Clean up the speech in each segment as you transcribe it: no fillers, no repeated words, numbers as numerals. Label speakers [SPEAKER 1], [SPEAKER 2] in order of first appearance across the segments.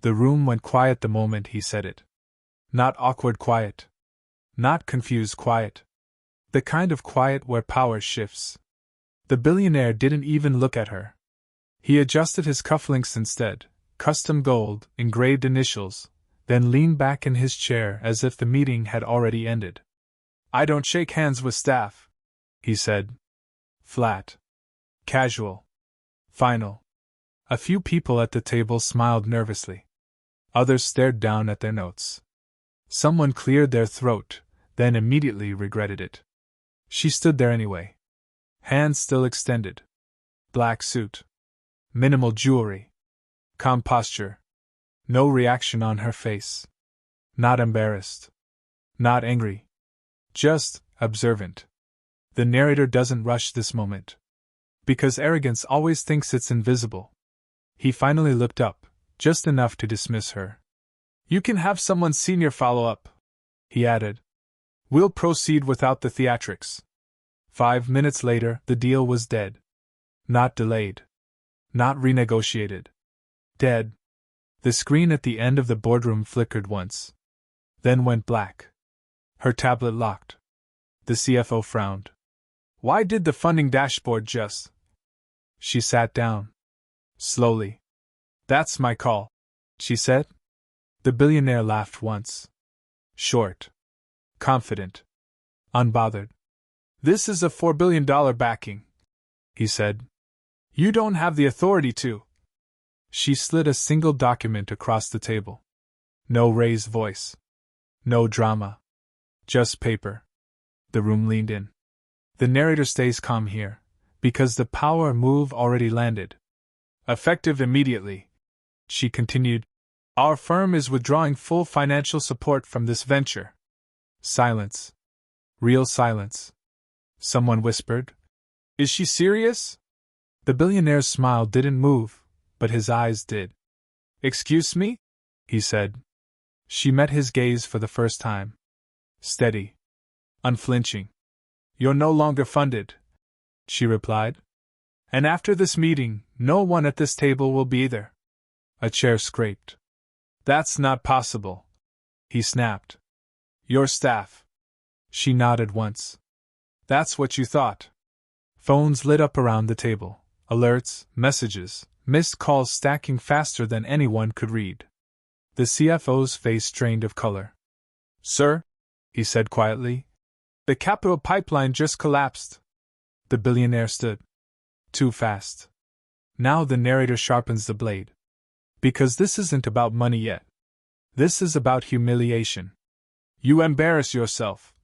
[SPEAKER 1] The room went quiet the moment he said it. Not awkward quiet. Not confused quiet. The kind of quiet where power shifts. The billionaire didn't even look at her. He adjusted his cufflinks instead, custom gold, engraved initials, then leaned back in his chair as if the meeting had already ended. "I don't shake hands with staff," he said. Flat. Casual. Final. A few people at the table smiled nervously. Others stared down at their notes. Someone cleared their throat, then immediately regretted it. She stood there anyway. Hands still extended. Black suit. Minimal jewelry. Calm posture. No reaction on her face. Not embarrassed. Not angry. Just observant. The narrator doesn't rush this moment. Because arrogance always thinks it's invisible. He finally looked up, just enough to dismiss her. "You can have someone senior follow up," he added. "We'll proceed without the theatrics." 5 minutes later, the deal was dead. Not delayed. Not renegotiated. Dead. The screen at the end of the boardroom flickered once. Then went black. Her tablet locked. The CFO frowned. "Why did the funding dashboard just—" She sat down. Slowly. "That's my call," she said. The billionaire laughed once. Short. Confident. Unbothered. "This is a $4 billion backing," he said. "You don't have the authority to—" She slid a single document across the table. No raised voice. No drama. Just paper. The room leaned in. The narrator stays calm here, because the power move already landed. "Effective immediately," she continued. "Our firm is withdrawing full financial support from this venture." Silence. Real silence. Someone whispered, "Is she serious?" The billionaire's smile didn't move, but his eyes did. "Excuse me?" he said. She met his gaze for the first time. Steady. Unflinching. "You're no longer funded," she replied. "And after this meeting, no one at this table will be either." A chair scraped. "That's not possible," he snapped. "Your staff." She nodded once. "That's what you thought." Phones lit up around the table. Alerts, messages, missed calls stacking faster than anyone could read. The CFO's face drained of color. "Sir," he said quietly, "the capital pipeline just collapsed." The billionaire stood. Too fast. Now the narrator sharpens the blade. "Because this isn't about money yet. This is about humiliation." "You embarrass yourself,"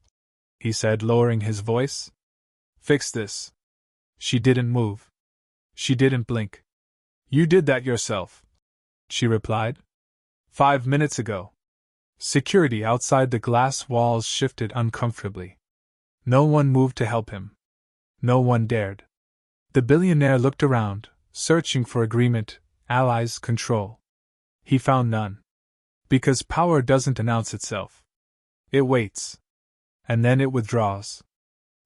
[SPEAKER 1] he said, lowering his voice. "Fix this." She didn't move. She didn't blink. "You did that yourself," she replied. 5 minutes ago. Security outside the glass walls shifted uncomfortably. No one moved to help him. No one dared. The billionaire looked around, searching for agreement, allies, control. He found none. Because power doesn't announce itself. It waits. And then it withdraws.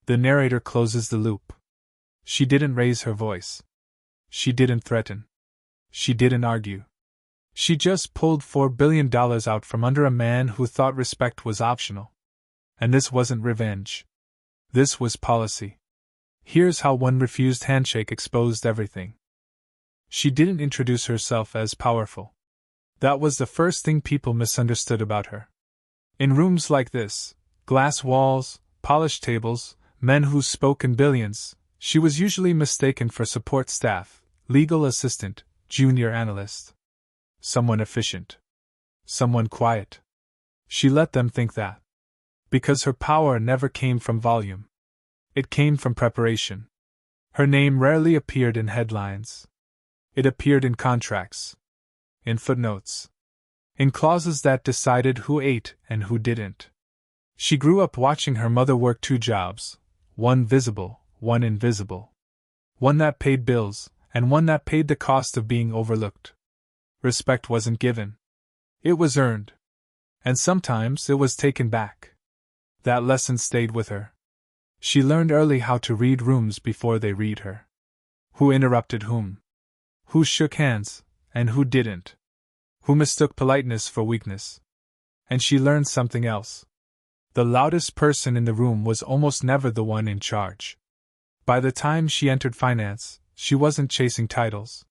[SPEAKER 1] The narrator closes the loop. She didn't raise her voice. She didn't threaten. She didn't argue. She just pulled $4 billion out from under a man who thought respect was optional. And this wasn't revenge. This was policy. Here's how one refused handshake exposed everything. She didn't introduce herself as powerful. That was the first thing people misunderstood about her. In rooms like this, glass walls, polished tables, men who spoke in billions, she was usually mistaken for support staff, legal assistant, junior analyst. Someone efficient. Someone quiet. She let them think that. Because her power never came from volume. It came from preparation. Her name rarely appeared in headlines. It appeared in contracts. In footnotes. In clauses that decided who ate and who didn't. She grew up watching her mother work 2 jobs, one visible, one invisible. One that paid bills, and one that paid the cost of being overlooked. Respect wasn't given. It was earned. And sometimes it was taken back. That lesson stayed with her. She learned early how to read rooms before they read her. Who interrupted whom? Who shook hands, and who didn't? who mistook politeness for weakness. And she learned something else. The loudest person in the room was almost never the one in charge. By the time she entered finance, she wasn't chasing titles.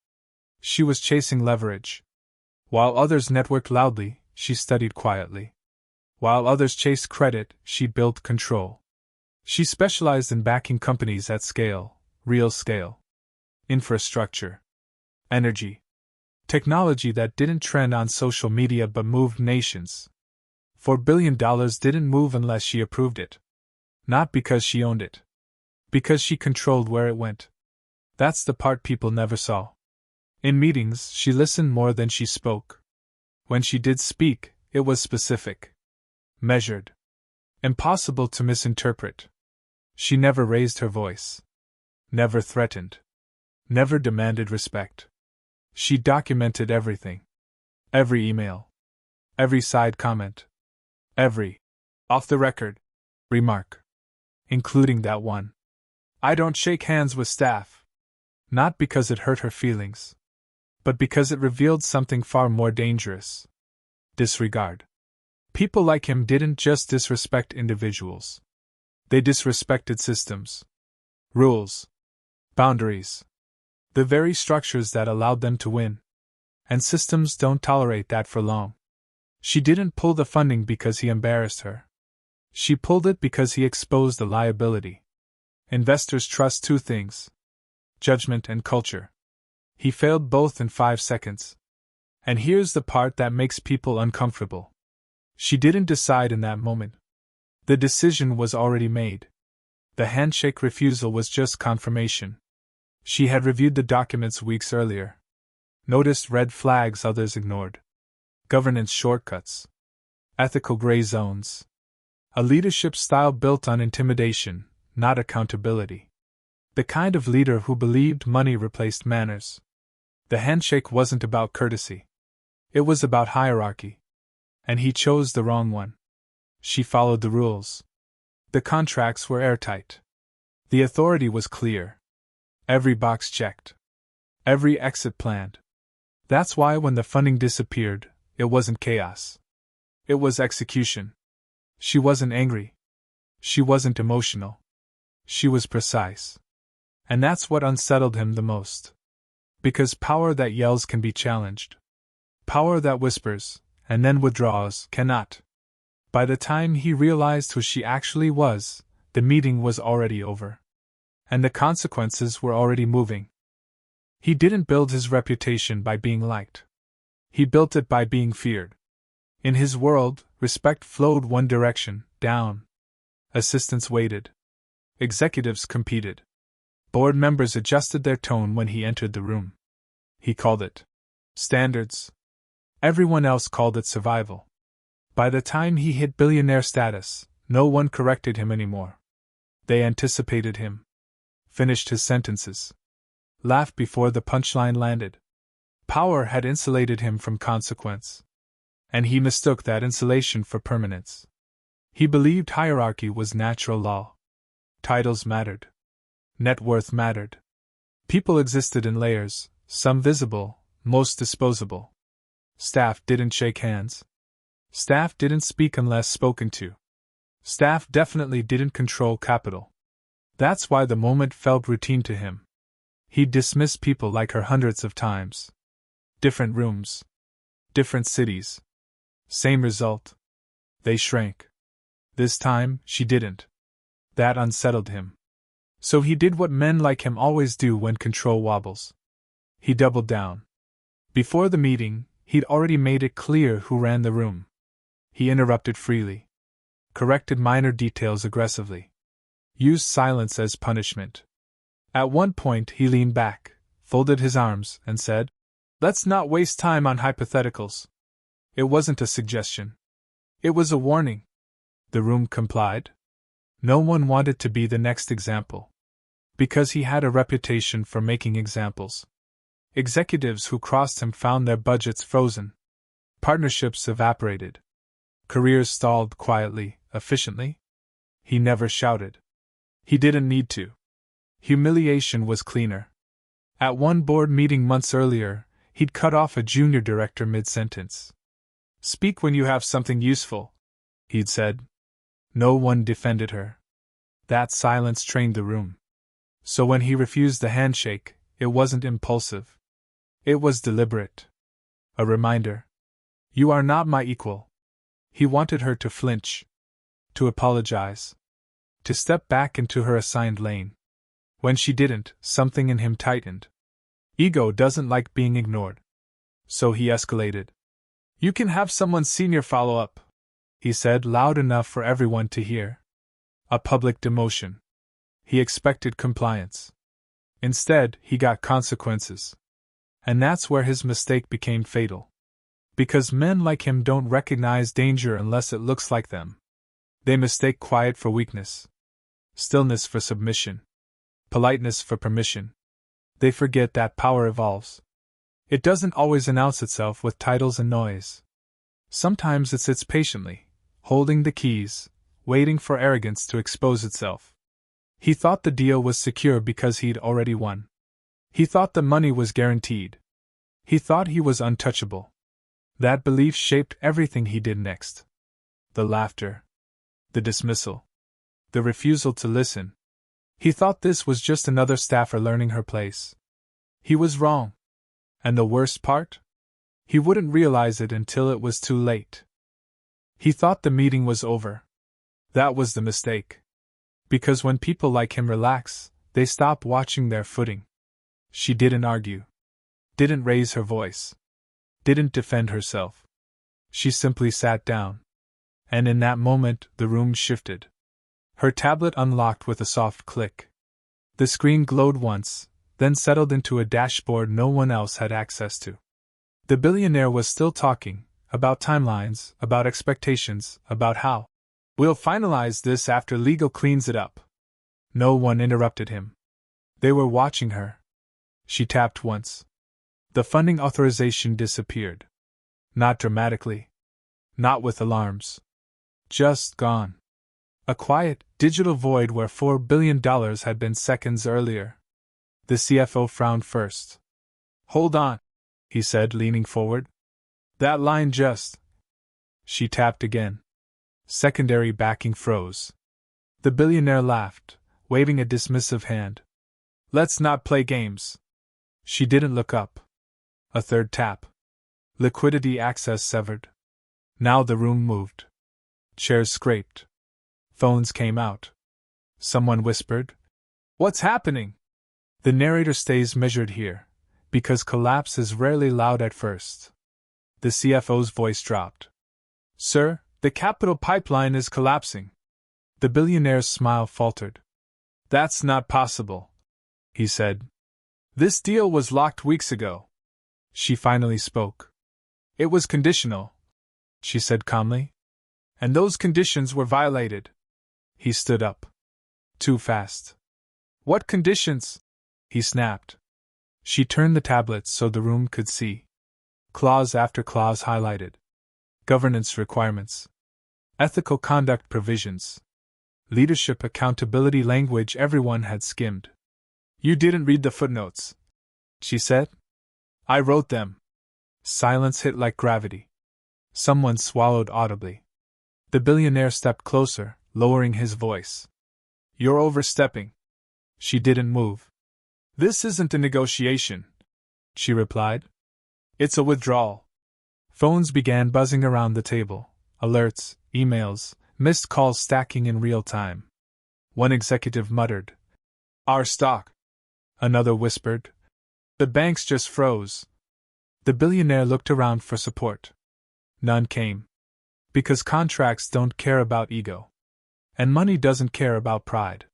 [SPEAKER 1] She was chasing leverage. While others networked loudly, she studied quietly. While others chased credit, she built control. She specialized in backing companies at scale, real scale. Infrastructure. Energy. Technology that didn't trend on social media but moved nations. $4 billion didn't move unless she approved it. Not because she owned it. Because she controlled where it went. That's the part people never saw. In meetings, she listened more than she spoke. When she did speak, it was specific. Measured. Impossible to misinterpret. She never raised her voice. Never threatened. Never demanded respect. She documented everything. Every email. Every side comment. Every off-the-record remark. Including that one. I don't shake hands with staff. Not because it hurt her feelings. But because it revealed something far more dangerous. Disregard. People like him didn't just disrespect individuals. They disrespected systems. Rules. Boundaries. The very structures that allowed them to win. And systems don't tolerate that for long. She didn't pull the funding because he embarrassed her. She pulled it because he exposed the liability. Investors trust two things: judgment and culture. He failed both in 5 seconds. And here's the part that makes people uncomfortable. She didn't decide in that moment. The decision was already made. The handshake refusal was just confirmation. She had reviewed the documents weeks earlier. Noticed red flags others ignored. Governance shortcuts. Ethical gray zones. A leadership style built on intimidation, not accountability. The kind of leader who believed money replaced manners. The handshake wasn't about courtesy. It was about hierarchy. And he chose the wrong one. She followed the rules. The contracts were airtight. The authority was clear. Every box checked. Every exit planned. That's why when the funding disappeared, it wasn't chaos. It was execution. She wasn't angry. She wasn't emotional. She was precise. And that's what unsettled him the most. Because power that yells can be challenged. Power that whispers, and then withdraws, cannot. By the time he realized who she actually was, the meeting was already over. And the consequences were already moving. He didn't build his reputation by being liked. He built it by being feared. In his world, respect flowed one direction, down. Assistants waited. Executives competed. Board members adjusted their tone when he entered the room. He called it standards. Everyone else called it survival. By the time he hit billionaire status, no one corrected him anymore. They anticipated him. Finished his sentences. Laughed before the punchline landed. Power had insulated him from consequence. And he mistook that insulation for permanence. He believed hierarchy was natural law. Titles mattered. Net worth mattered. People existed in layers, some visible, most disposable. Staff didn't shake hands. Staff didn't speak unless spoken to. Staff definitely didn't control capital. That's why the moment felt routine to him. He'd dismissed people like her hundreds of times. Different rooms. Different cities. Same result. They shrank. This time, she didn't. That unsettled him. So he did what men like him always do when control wobbles. He doubled down. Before the meeting, he'd already made it clear who ran the room. He interrupted freely. Corrected minor details aggressively. Used silence as punishment. At one point he leaned back, folded his arms, and said, "Let's not waste time on hypotheticals." It wasn't a suggestion. It was a warning. The room complied. No one wanted to be the next example. Because he had a reputation for making examples. Executives who crossed him found their budgets frozen. Partnerships evaporated. Careers stalled quietly, efficiently. He never shouted. He didn't need to. Humiliation was cleaner. At one board meeting months earlier, He'd cut off a junior director mid-sentence. "Speak when you have something useful," he'd said. No one defended her. That silence trained the room. So when he refused the handshake, it wasn't impulsive. It was deliberate. A reminder. "You are not my equal." He wanted her to flinch. To apologize. To step back into her assigned lane. When she didn't, something in him tightened. Ego doesn't like being ignored. So he escalated. "You can have someone senior follow up," he said loud enough for everyone to hear. A public demotion. He expected compliance. Instead, he got consequences. And that's where his mistake became fatal. Because men like him don't recognize danger unless it looks like them. They mistake quiet for weakness, stillness for submission, politeness for permission. They forget that power evolves. It doesn't always announce itself with titles and noise. Sometimes it sits patiently, holding the keys, waiting for arrogance to expose itself. He thought the deal was secure because he'd already won. He thought the money was guaranteed. He thought he was untouchable. That belief shaped everything he did next. The laughter. The dismissal. The refusal to listen. He thought this was just another staffer learning her place. He was wrong. And the worst part? He wouldn't realize it until it was too late. He thought the meeting was over. That was the mistake. Because when people like him relax, they stop watching their footing. She didn't argue. Didn't raise her voice. Didn't defend herself. She simply sat down. And in that moment, the room shifted. Her tablet unlocked with a soft click. The screen glowed once, then settled into a dashboard no one else had access to. The billionaire was still talking, about timelines, about expectations, about how. "We'll finalize this after legal cleans it up." No one interrupted him. They were watching her. She tapped once. The funding authorization disappeared. Not dramatically. Not with alarms. Just gone. A quiet, digital void where $4 billion had been seconds earlier. The CFO frowned first. "Hold on," he said, leaning forward. "That line just..." She tapped again. Secondary backing froze. The billionaire laughed, waving a dismissive hand. "Let's not play games." She didn't look up. A third tap. Liquidity access severed. Now the room moved. Chairs scraped. Phones came out. Someone whispered, "What's happening?" The narrator stays measured here, because collapse is rarely loud at first. The CFO's voice dropped. "Sir, the capital pipeline is collapsing." The billionaire's smile faltered. "That's not possible," he said. "This deal was locked weeks ago." She finally spoke. "It was conditional," she said calmly. "And those conditions were violated." He stood up. Too fast. "What conditions?" he snapped. She turned the tablet so the room could see. Clause after clause highlighted. Governance requirements. Ethical conduct provisions. Leadership accountability language everyone had skimmed. "You didn't read the footnotes," she said. "I wrote them." Silence hit like gravity. Someone swallowed audibly. The billionaire stepped closer, lowering his voice. "You're overstepping." She didn't move. "This isn't a negotiation," she replied. "It's a withdrawal." Phones began buzzing around the table. Alerts, emails, missed calls stacking in real time. One executive muttered, "Our stock." Another whispered, "The banks just froze." The billionaire looked around for support. None came. Because contracts don't care about ego. And money doesn't care about pride.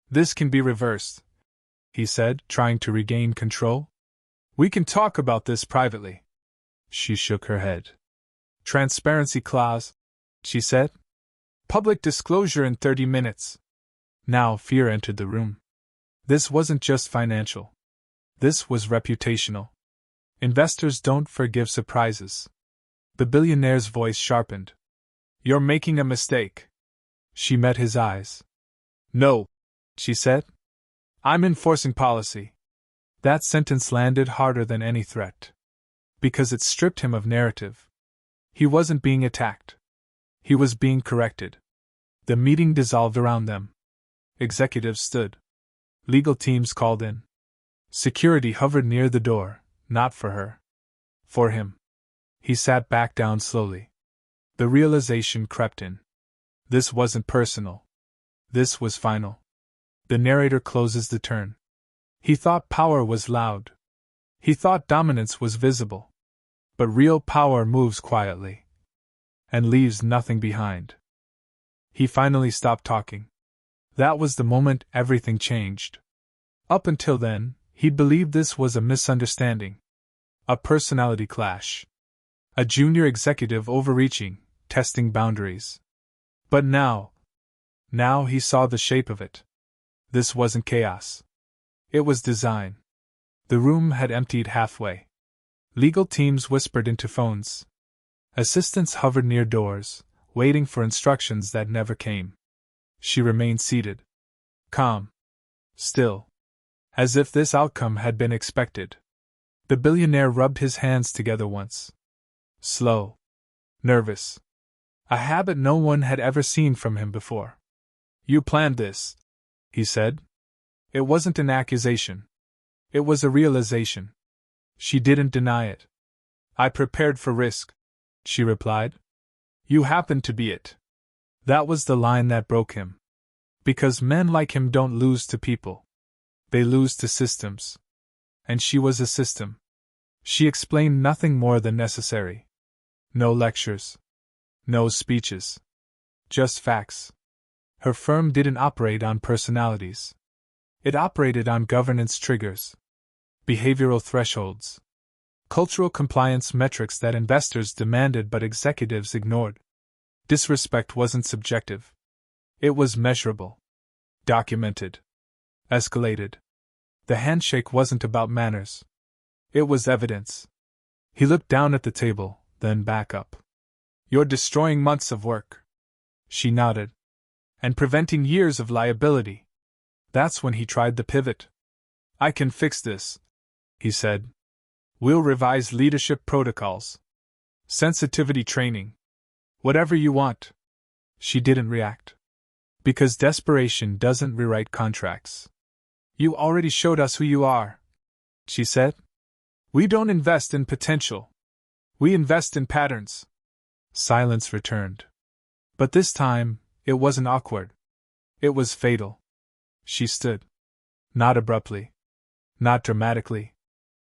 [SPEAKER 1] "This can be reversed," he said, trying to regain control. "We can talk about this privately." She shook her head. "Transparency clause," she said. "Public disclosure in 30 minutes. Now fear entered the room. This wasn't just financial. This was reputational. Investors don't forgive surprises. The billionaire's voice sharpened. "You're making a mistake." She met his eyes. "No," she said. "I'm enforcing policy." That sentence landed harder than any threat. because it stripped him of narrative. He wasn't being attacked. He was being corrected. The meeting dissolved around them. Executives stood. Legal teams called in. Security hovered near the door, not for her. For him. He sat back down slowly. The realization crept in. This wasn't personal. This was final. The narrator closes the turn. He thought power was loud. He thought dominance was visible. But real power moves quietly. And leaves nothing behind. He finally stopped talking. That was the moment everything changed. Up until then, he'd believed this was a misunderstanding. A personality clash. A junior executive overreaching, testing boundaries. But now he saw the shape of it. This wasn't chaos. It was design. The room had emptied halfway. Legal teams whispered into phones. Assistants hovered near doors, waiting for instructions that never came. She remained seated. Calm. Still. As if this outcome had been expected. The billionaire rubbed his hands together once. Slow. Nervous. A habit no one had ever seen from him before. You planned this, he said. It wasn't an accusation. It was a realization. She didn't deny it. I prepared for risk, she replied. You happened to be it. That was the line that broke him. Because men like him don't lose to people. They lose to systems. And she was a system. She explained nothing more than necessary. No lectures. No speeches. Just facts. Her firm didn't operate on personalities. It operated on governance triggers. Behavioral thresholds. Cultural compliance metrics that investors demanded but executives ignored. Disrespect wasn't subjective. It was measurable. Documented. Escalated. The handshake wasn't about manners. It was evidence. He looked down at the table, then back up. You're destroying months of work. She nodded. And preventing years of liability. That's when he tried the pivot. I can fix this, he said. We'll revise leadership protocols. Sensitivity training. Whatever you want. She didn't react. Because desperation doesn't rewrite contracts. You already showed us who you are, she said. We don't invest in potential. We invest in patterns. Silence returned. But this time, it wasn't awkward. It was fatal. She stood. Not abruptly. Not dramatically.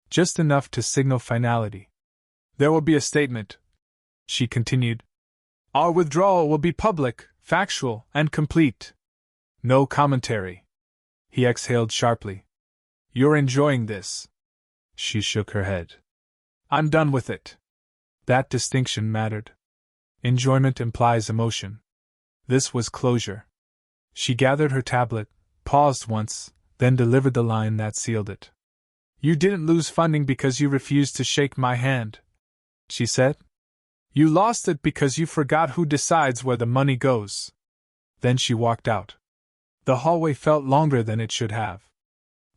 [SPEAKER 1] Just enough to signal finality. There will be a statement, she continued. Our withdrawal will be public, factual, and complete. No commentary. He exhaled sharply. You're enjoying this. She shook her head. I'm done with it. That distinction mattered. Enjoyment implies emotion. This was closure. She gathered her tablet, paused once, then delivered the line that sealed it. You didn't lose funding because you refused to shake my hand, she said. You lost it because you forgot who decides where the money goes. Then she walked out. The hallway felt longer than it should have.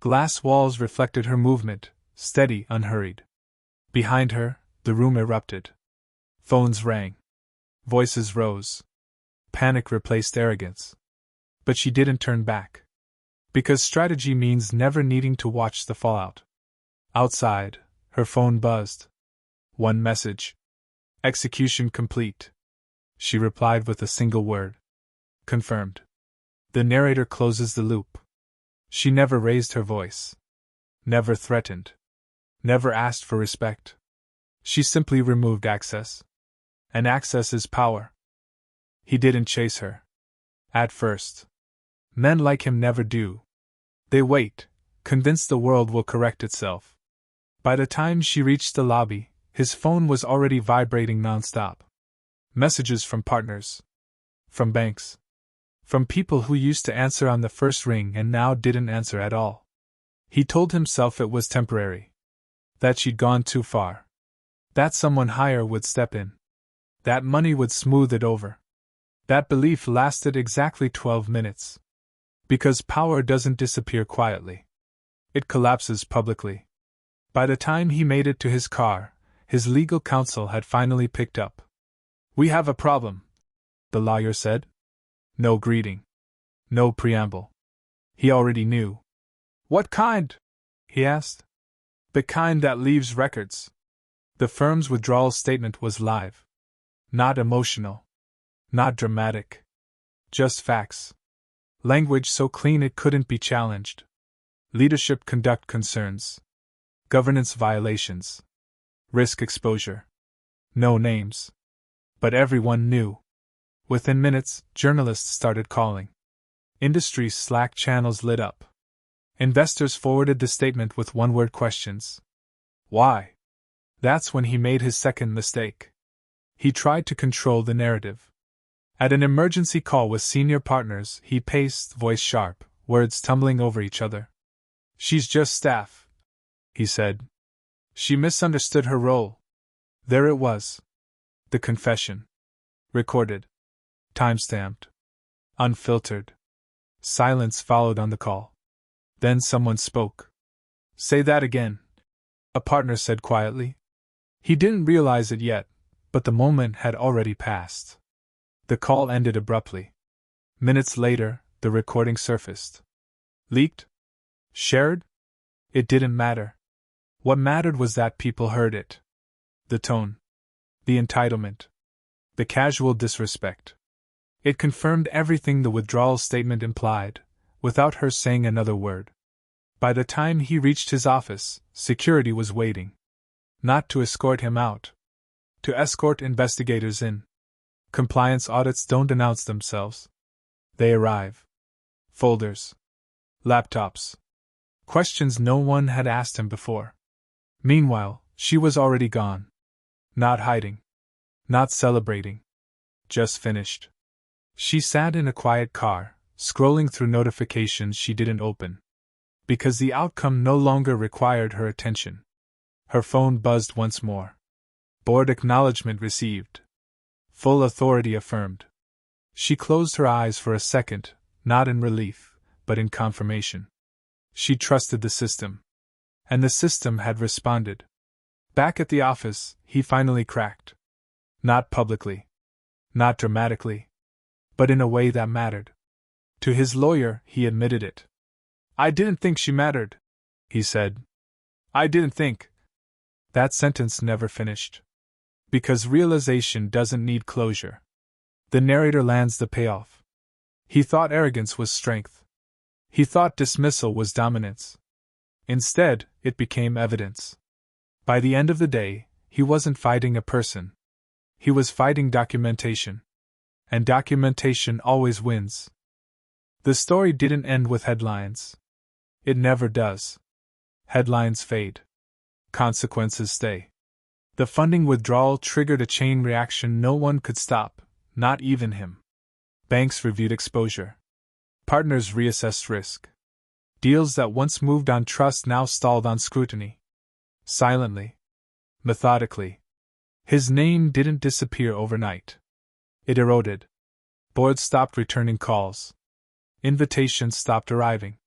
[SPEAKER 1] Glass walls reflected her movement, steady, unhurried. Behind her, the room erupted. Phones rang. Voices rose. Panic replaced arrogance. But she didn't turn back. Because strategy means never needing to watch the fallout. Outside, her phone buzzed. One message. Execution complete. She replied with a single word. Confirmed. The narrator closes the loop. She never raised her voice. Never threatened. Never asked for respect. She simply removed access. And access is power. He didn't chase her. At first. Men like him never do. They wait, convinced the world will correct itself. By the time she reached the lobby, his phone was already vibrating nonstop. Messages from partners. From banks. From people who used to answer on the first ring and now didn't answer at all. He told himself it was temporary. That she'd gone too far. That someone higher would step in. That money would smooth it over. That belief lasted exactly 12 minutes. Because power doesn't disappear quietly. It collapses publicly. By the time he made it to his car, his legal counsel had finally picked up. "We have a problem," the lawyer said. No greeting. No preamble. He already knew. "What kind?" he asked. "The kind that leaves records." The firm's withdrawal statement was live. Not emotional. Not dramatic. Just facts. Language so clean it couldn't be challenged. Leadership conduct concerns. Governance violations. Risk exposure. No names. But everyone knew. Within minutes, journalists started calling. Industry Slack channels lit up. Investors forwarded the statement with one-word questions. Why? That's when he made his second mistake. He tried to control the narrative. At an emergency call with senior partners, he paced, voice sharp, words tumbling over each other. "She's just staff," he said. "She misunderstood her role." There it was. The confession. Recorded. Timestamped. Unfiltered. Silence followed on the call. Then someone spoke. "Say that again," a partner said quietly. He didn't realize it yet, but the moment had already passed. The call ended abruptly. Minutes later, the recording surfaced. Leaked? Shared? It didn't matter. What mattered was that people heard it. The tone. The entitlement. The casual disrespect. It confirmed everything the withdrawal statement implied, without her saying another word. By the time he reached his office, security was waiting. Not to escort him out. To escort investigators in. Compliance audits don't announce themselves. They arrive. Folders. Laptops. Questions no one had asked him before. Meanwhile, she was already gone. Not hiding. Not celebrating. Just finished. She sat in a quiet car, scrolling through notifications she didn't open. Because the outcome no longer required her attention. Her phone buzzed once more. Board acknowledgement received. Full authority affirmed. She closed her eyes for a second, not in relief, but in confirmation. She trusted the system. And the system had responded. Back at the office, he finally cracked. Not publicly. Not dramatically. But in a way that mattered. To his lawyer, he admitted it. "I didn't think she mattered," he said. "I didn't think." That sentence never finished. Because realization doesn't need closure. The narrator lands the payoff. He thought arrogance was strength. He thought dismissal was dominance. Instead, it became evidence. By the end of the day, he wasn't fighting a person. He was fighting documentation. And documentation always wins. The story didn't end with headlines. It never does. Headlines fade. Consequences stay. The funding withdrawal triggered a chain reaction no one could stop, not even him. Banks reviewed exposure. Partners reassessed risk. Deals that once moved on trust now stalled on scrutiny. Silently. Methodically. His name didn't disappear overnight. It eroded. Boards stopped returning calls. Invitations stopped arriving.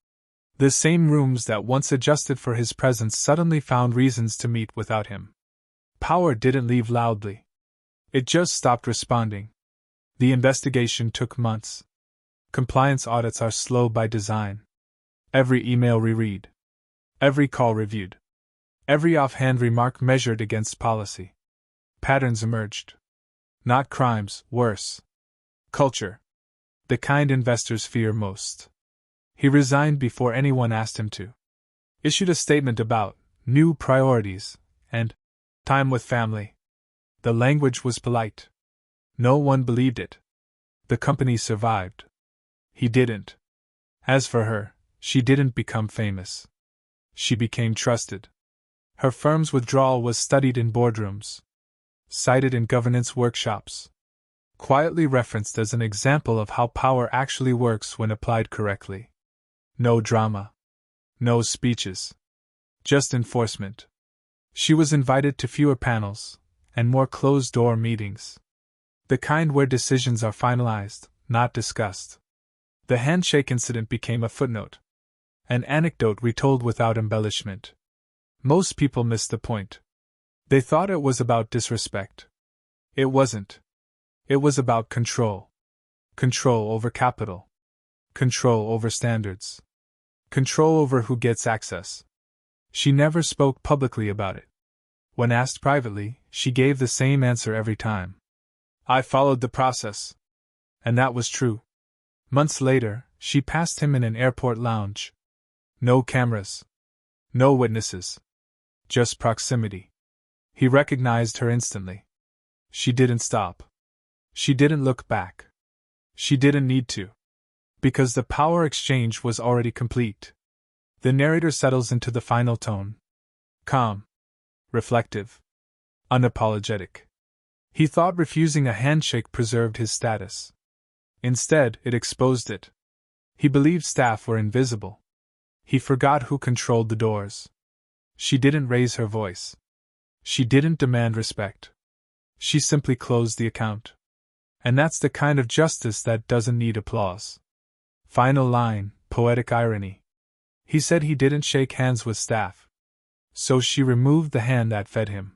[SPEAKER 1] The same rooms that once adjusted for his presence suddenly found reasons to meet without him. Power didn't leave loudly. It just stopped responding. The investigation took months. Compliance audits are slow by design. Every email reread. Every call reviewed. Every offhand remark measured against policy. Patterns emerged. Not crimes, worse. Culture. The kind investors fear most. He resigned before anyone asked him to. Issued a statement about new priorities and time with family. The language was polite. No one believed it. The company survived. He didn't. As for her, she didn't become famous. She became trusted. Her firm's withdrawal was studied in boardrooms. Cited in governance workshops. Quietly referenced as an example of how power actually works when applied correctly. No drama. No speeches. Just enforcement. She was invited to fewer panels, and more closed-door meetings. The kind where decisions are finalized, not discussed. The handshake incident became a footnote. An anecdote retold without embellishment. Most people missed the point. They thought it was about disrespect. It wasn't. It was about control. Control over capital. Control over standards. Control over who gets access. She never spoke publicly about it. When asked privately, she gave the same answer every time. I followed the process. And that was true. Months later, she passed him in an airport lounge. No cameras. No witnesses. Just proximity. He recognized her instantly. She didn't stop. She didn't look back. She didn't need to. Because the power exchange was already complete. The narrator settles into the final tone. Calm. Reflective. Unapologetic. He thought refusing a handshake preserved his status. Instead, it exposed it. He believed staff were invisible. He forgot who controlled the doors. She didn't raise her voice. She didn't demand respect. She simply closed the account. And that's the kind of justice that doesn't need applause. Final line, poetic irony. He said he didn't shake hands with staff. So she removed the hand that fed him.